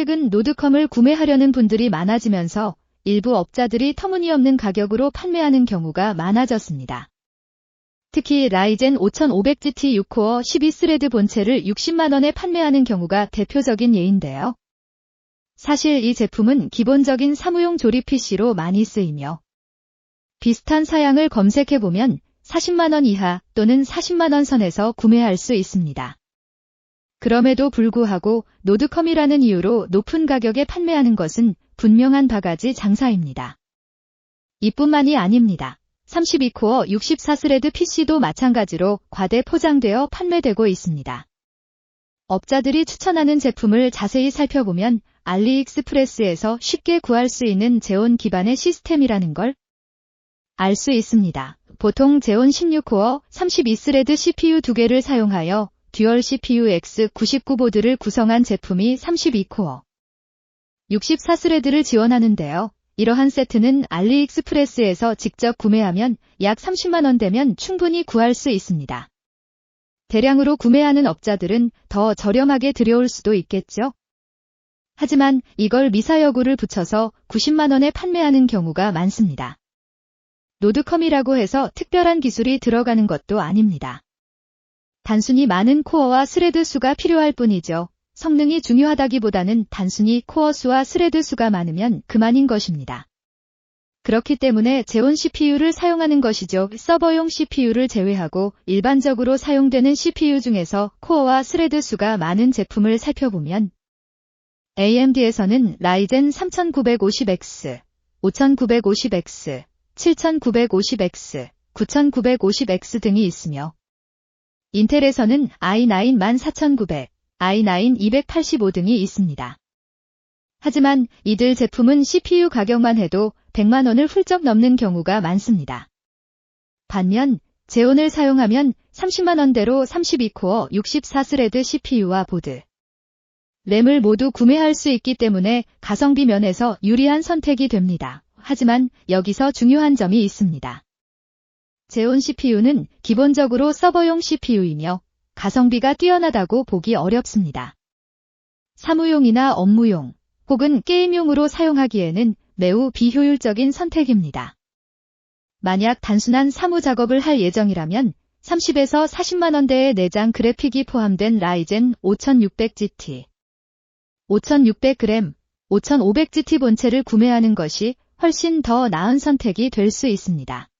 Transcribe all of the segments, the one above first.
최근 노드컴을 구매하려는 분들이 많아지면서 일부 업자들이 터무니없는 가격으로 판매하는 경우가 많아졌습니다. 특히 라이젠 5500GT 6코어 12스레드 본체를 60만원에 판매하는 경우가 대표적인 예인데요. 사실 이 제품은 기본적인 사무용 조립 PC로 많이 쓰이며 비슷한 사양을 검색해보면 40만원 이하 또는 40만원 선에서 구매할 수 있습니다. 그럼에도 불구하고 노드컴이라는 이유로 높은 가격에 판매하는 것은 분명한 바가지 장사입니다. 이뿐만이 아닙니다. 32코어 64스레드 PC도 마찬가지로 과대 포장되어 판매되고 있습니다. 업자들이 추천하는 제품을 자세히 살펴보면 알리익스프레스에서 쉽게 구할 수 있는 제온 기반의 시스템이라는 걸 알 수 있습니다. 보통 제온 16코어 32스레드 CPU 2개를 사용하여 듀얼 CPU X99 보드를 구성한 제품이 32코어 64스레드를 지원하는데요. 이러한 세트는 알리익스프레스에서 직접 구매하면 약 30만원대면 충분히 구할 수 있습니다. 대량으로 구매하는 업자들은 더 저렴하게 들여올 수도 있겠죠? 하지만 이걸 미사여구를 붙여서 90만원에 판매하는 경우가 많습니다. 노드컴이라고 해서 특별한 기술이 들어가는 것도 아닙니다. 단순히 많은 코어와 스레드 수가 필요할 뿐이죠. 성능이 중요하다기보다는 단순히 코어 수와 스레드 수가 많으면 그만인 것입니다. 그렇기 때문에 제온 CPU를 사용하는 것이죠. 서버용 CPU를 제외하고 일반적으로 사용되는 CPU 중에서 코어와 스레드 수가 많은 제품을 살펴보면 AMD에서는 라이젠 3950X, 5950X, 7950X, 9950X 등이 있으며 인텔에서는 i9 14900, i9 285 등이 있습니다. 하지만 이들 제품은 CPU 가격만 해도 100만원을 훌쩍 넘는 경우가 많습니다. 반면 제온을 사용하면 30만원대로 32코어 64스레드 CPU와 보드, 램을 모두 구매할 수 있기 때문에 가성비 면에서 유리한 선택이 됩니다. 하지만 여기서 중요한 점이 있습니다. 제온 CPU는 기본적으로 서버용 CPU이며 가성비가 뛰어나다고 보기 어렵습니다. 사무용이나 업무용 혹은 게임용으로 사용하기에는 매우 비효율적인 선택입니다. 만약 단순한 사무 작업을 할 예정이라면 30에서 40만원대의 내장 그래픽이 포함된 라이젠 5600GT, 5600g, 5500GT 본체를 구매하는 것이 훨씬 더 나은 선택이 될 수 있습니다.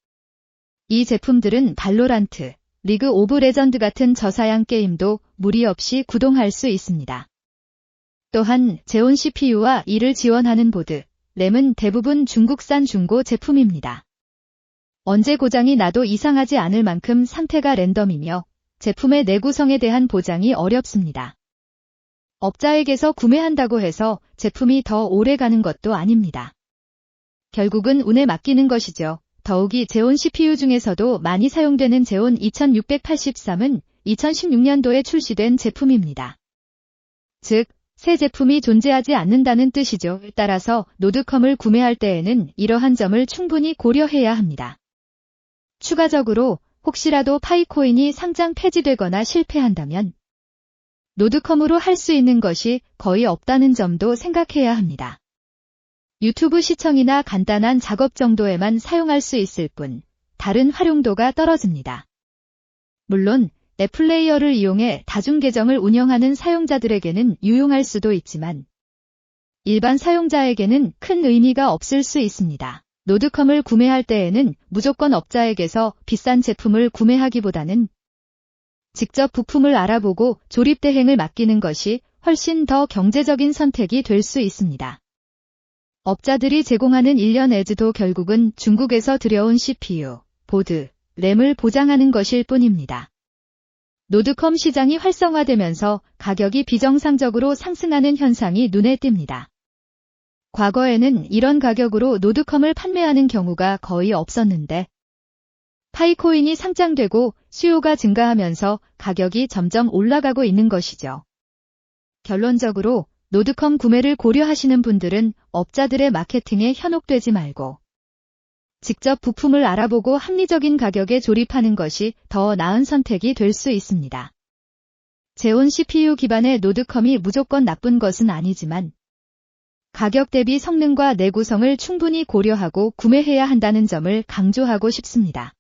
이 제품들은 발로란트, 리그 오브 레전드 같은 저사양 게임도 무리 없이 구동할 수 있습니다. 또한 제온 CPU와 이를 지원하는 보드, 램은 대부분 중국산 중고 제품입니다. 언제 고장이 나도 이상하지 않을 만큼 상태가 랜덤이며 제품의 내구성에 대한 보장이 어렵습니다. 업자에게서 구매한다고 해서 제품이 더 오래 가는 것도 아닙니다. 결국은 운에 맡기는 것이죠. 더욱이 제온 CPU 중에서도 많이 사용되는 제온 2683은 2016년도에 출시된 제품입니다. 즉, 새 제품이 존재하지 않는다는 뜻이죠. 따라서 노드컴을 구매할 때에는 이러한 점을 충분히 고려해야 합니다. 추가적으로 혹시라도 파이코인이 상장 폐지되거나 실패한다면 노드컴으로 할 수 있는 것이 거의 없다는 점도 생각해야 합니다. 유튜브 시청이나 간단한 작업 정도에만 사용할 수 있을 뿐 다른 활용도가 떨어집니다. 물론 앱플레이어를 이용해 다중 계정을 운영하는 사용자들에게는 유용할 수도 있지만 일반 사용자에게는 큰 의미가 없을 수 있습니다. 노드컴을 구매할 때에는 무조건 업자에게서 비싼 제품을 구매하기보다는 직접 부품을 알아보고 조립 대행을 맡기는 것이 훨씬 더 경제적인 선택이 될 수 있습니다. 업자들이 제공하는 1년 에즈도 결국은 중국에서 들여온 CPU, 보드, 램을 보장하는 것일 뿐입니다. 노드컴 시장이 활성화되면서 가격이 비정상적으로 상승하는 현상이 눈에 띕니다. 과거에는 이런 가격으로 노드컴을 판매하는 경우가 거의 없었는데 파이코인이 상장되고 수요가 증가하면서 가격이 점점 올라가고 있는 것이죠. 결론적으로 노드컴 구매를 고려하시는 분들은 업자들의 마케팅에 현혹되지 말고 직접 부품을 알아보고 합리적인 가격에 조립하는 것이 더 나은 선택이 될 수 있습니다. 제온 CPU 기반의 노드컴이 무조건 나쁜 것은 아니지만 가격 대비 성능과 내구성을 충분히 고려하고 구매해야 한다는 점을 강조하고 싶습니다.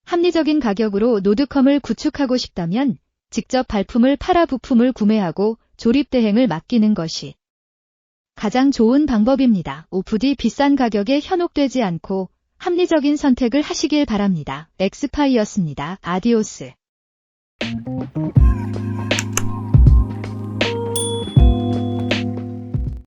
합리적인 가격으로 노드컴을 구축하고 싶다면 직접 발품을 팔아 부품을 구매하고 조립 대행을 맡기는 것이 가장 좋은 방법입니다. 부디 비싼 가격에 현혹되지 않고 합리적인 선택을 하시길 바랍니다. 엑스파이였습니다. 아디오스.